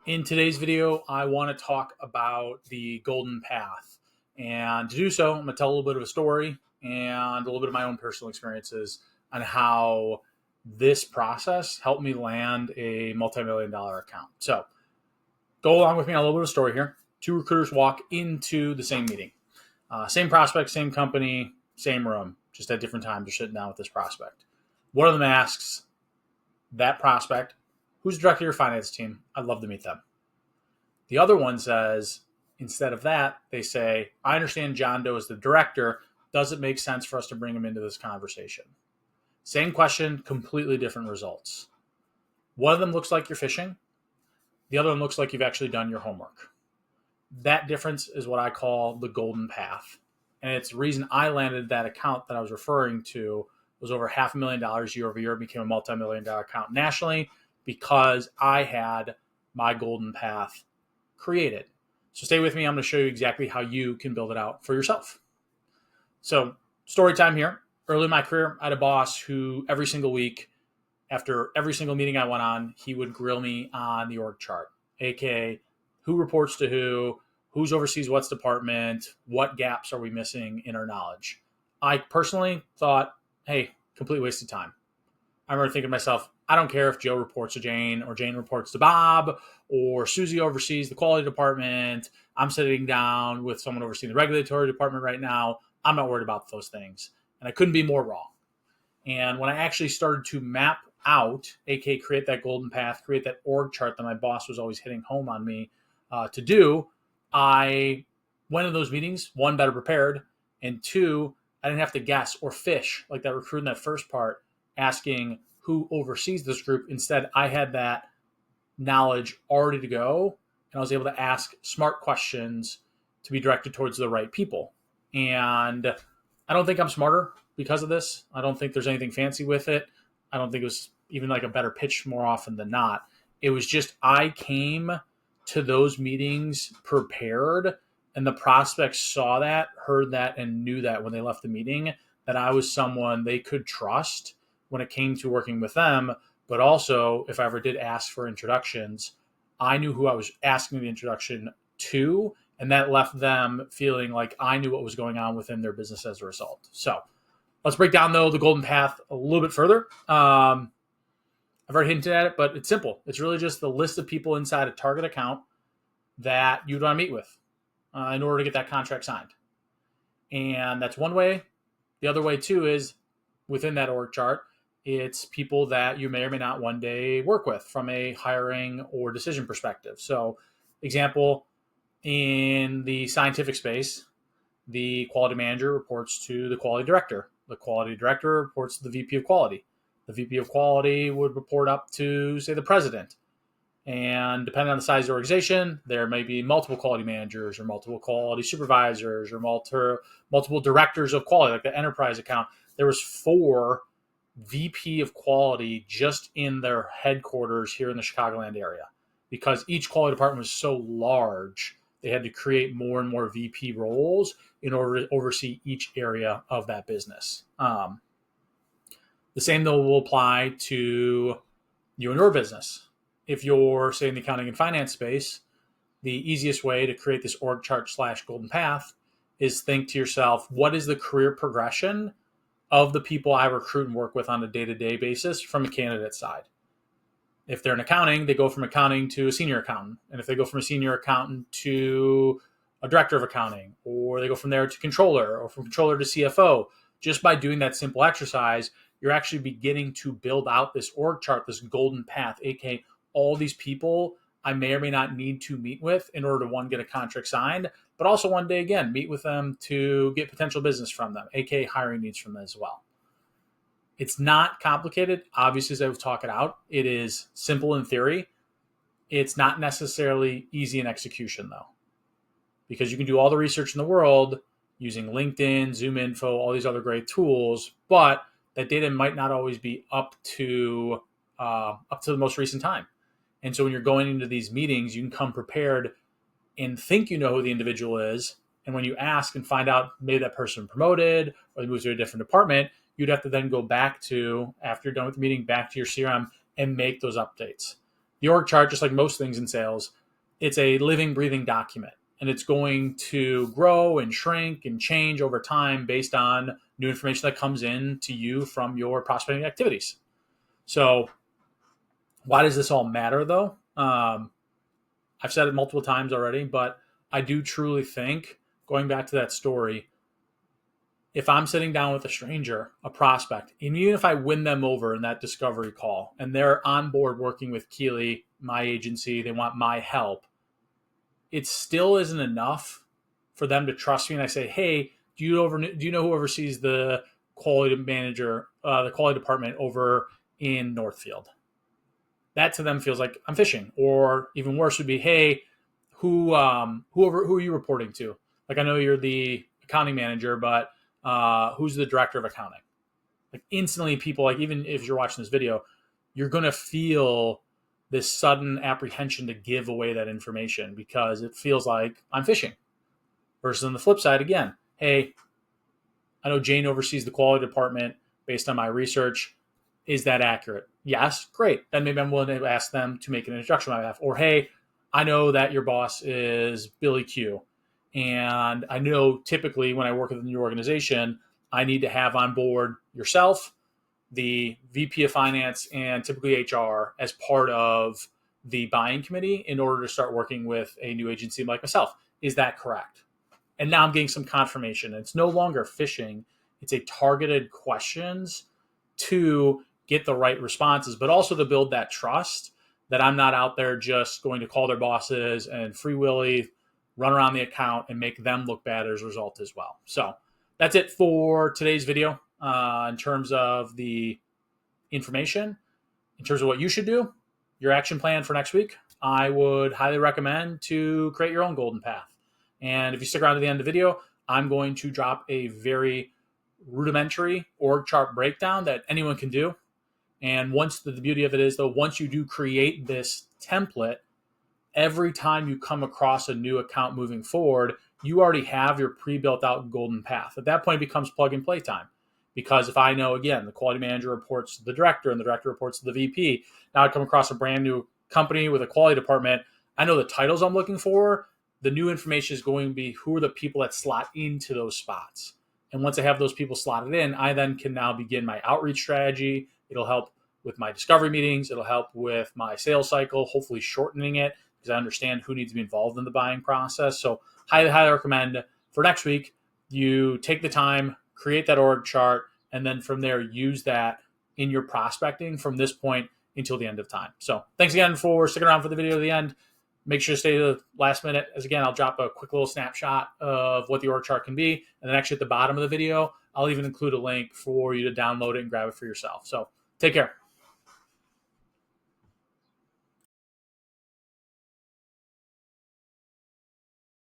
In today's video, I want to talk about the golden path. And to do so, I'm going to tell a little bit of a story and a little bit of my own personal experiences on how this process helped me land a multi-million dollar account. So go along with me on a little bit of a story here. Two recruiters walk into the same meeting. Same prospect, same company, same room, just at different times. They're sitting down with this prospect. One of them asks that prospect, "Who's the director of your finance team? I'd love to meet them." The other one says, instead of that, they say, "I understand John Doe is the director. Does it make sense for us to bring him into this conversation?" Same question, completely different results. One of them looks like you're fishing. The other one looks like you've actually done your homework. That difference is what I call the golden path. And it's the reason I landed that account that I was referring to was over $500,000 year over year, became a multi-million dollar account nationally because I had my golden path created. So stay with me. I'm going to show you exactly how you can build it out for yourself. So story time here. Early in my career, I had a boss who every single week, after every single meeting I went on, he would grill me on the org chart, aka who reports to who, who's oversees what's department, what gaps are we missing in our knowledge. I personally thought, hey, complete waste of time. I remember thinking to myself, I don't care if Joe reports to Jane or Jane reports to Bob or Susie oversees the quality department. I'm sitting down with someone overseeing the regulatory department right now. I'm not worried about those things. And I couldn't be more wrong. And when I actually started to map out, aka create that golden path, create that org chart that my boss was always hitting home on me to do, I went to those meetings, one, better prepared, and two, I didn't have to guess or fish like that recruit in that first part, asking who oversees this group. Instead, I had that knowledge already to go, and I was able to ask smart questions to be directed towards the right people. And I don't think I'm smarter because of this. I don't think there's anything fancy with it. I don't think it was even like a better pitch more often than not. It was just I came to those meetings prepared, and the prospects saw that, heard that, and knew that when they left the meeting that I was someone they could trust when it came to working with them. But also, if I ever did ask for introductions, I knew who I was asking the introduction to, and that left them feeling like I knew what was going on within their business as a result. So let's break down, though, the golden path a little bit further. I've already hinted at it, but it's simple. It's really just the list of people inside a target account that you'd want to meet with in order to get that contract signed. And that's one way. The other way, too, is within that org chart, it's people that you may or may not one day work with from a hiring or decision perspective. So, example, in the scientific space, the quality manager reports to the quality director. The quality director reports to the VP of quality. The VP of quality would report up to, say, the president. And depending on the size of the organization, there may be multiple quality managers or multiple quality supervisors or multiple directors of quality, like the enterprise account. There was 4 VP of quality just in their headquarters here in the Chicagoland area. Because each quality department was so large, they had to create more and more VP roles in order to oversee each area of that business. The same, though, will apply to you and your business. If you're, say, in the accounting and finance space, the easiest way to create this org chart / golden path is think to yourself, what is the career progression of the people I recruit and work with on a day-to-day basis from a candidate side? If they're in accounting, they go from accounting to a senior accountant. And if they go from a senior accountant to a director of accounting, or they go from there to controller, or from controller to CFO, just by doing that simple exercise, you're actually beginning to build out this org chart, this golden path, aka all these people I may or may not need to meet with in order to, one, get a contract signed, but also one day, again, meet with them to get potential business from them, aka hiring needs from them as well. It's not complicated. Obviously, as I was talking out, it is simple in theory. It's not necessarily easy in execution, though, because you can do all the research in the world using LinkedIn, ZoomInfo, all these other great tools, but that data might not always be up to the most recent time. And so when you're going into these meetings, you can come prepared and think you know who the individual is. And when you ask and find out maybe that person promoted or they moved to a different department, you'd have to then go back to, after you're done with the meeting, back to your CRM and make those updates. The org chart, just like most things in sales, it's a living, breathing document. And it's going to grow and shrink and change over time based on new information that comes in to you from your prospecting activities. So why does this all matter, though? I've said it multiple times already, but I do truly think, going back to that story, if I'm sitting down with a stranger, a prospect, and even if I win them over in that discovery call and they're on board working with Keeley, my agency, they want my help, it still isn't enough for them to trust me. And I say, hey, do you know who oversees the quality manager, the quality department over in Northfield? That to them feels like I'm fishing. Or even worse would be, hey, who are you reporting to? Like, I know you're the accounting manager, but who's the director of accounting? Like, instantly people, like, even if you're watching this video, you're going to feel this sudden apprehension to give away that information because it feels like I'm fishing. Versus on the flip side, again, hey, I know Jane oversees the quality department based on my research. Is that accurate? Yes, great. Then maybe I'm willing to ask them to make an introduction on my behalf. Or, hey, I know that your boss is Billy Q. And I know typically when I work with a new organization, I need to have on board yourself, the VP of finance, and typically HR as part of the buying committee in order to start working with a new agency like myself. Is that correct? And now I'm getting some confirmation. It's no longer fishing. It's a targeted questions to get the right responses, but also to build that trust that I'm not out there just going to call their bosses and free willy run around the account and make them look bad as a result as well. So that's it for today's video in terms of the information, in terms of what you should do, your action plan for next week. I would highly recommend to create your own golden path. And if you stick around to the end of the video, I'm going to drop a very rudimentary org chart breakdown that anyone can do. And once the beauty of it is, though, once you do create this template, every time you come across a new account moving forward, you already have your pre-built out golden path. At that point, it becomes plug and play time. Because if I know, again, the quality manager reports to the director and the director reports to the VP, now I come across a brand new company with a quality department, I know the titles I'm looking for. The new information is going to be who are the people that slot into those spots. And once I have those people slotted in, I then can now begin my outreach strategy. It'll help with my discovery meetings. It'll help with my sales cycle, hopefully shortening it because I understand who needs to be involved in the buying process. So highly, highly recommend for next week, you take the time, create that org chart, and then from there, use that in your prospecting from this point until the end of time. So thanks again for sticking around for the video to the end. Make sure to stay to the last minute. As again, I'll drop a quick little snapshot of what the org chart can be. And then actually at the bottom of the video, I'll even include a link for you to download it and grab it for yourself. So take care.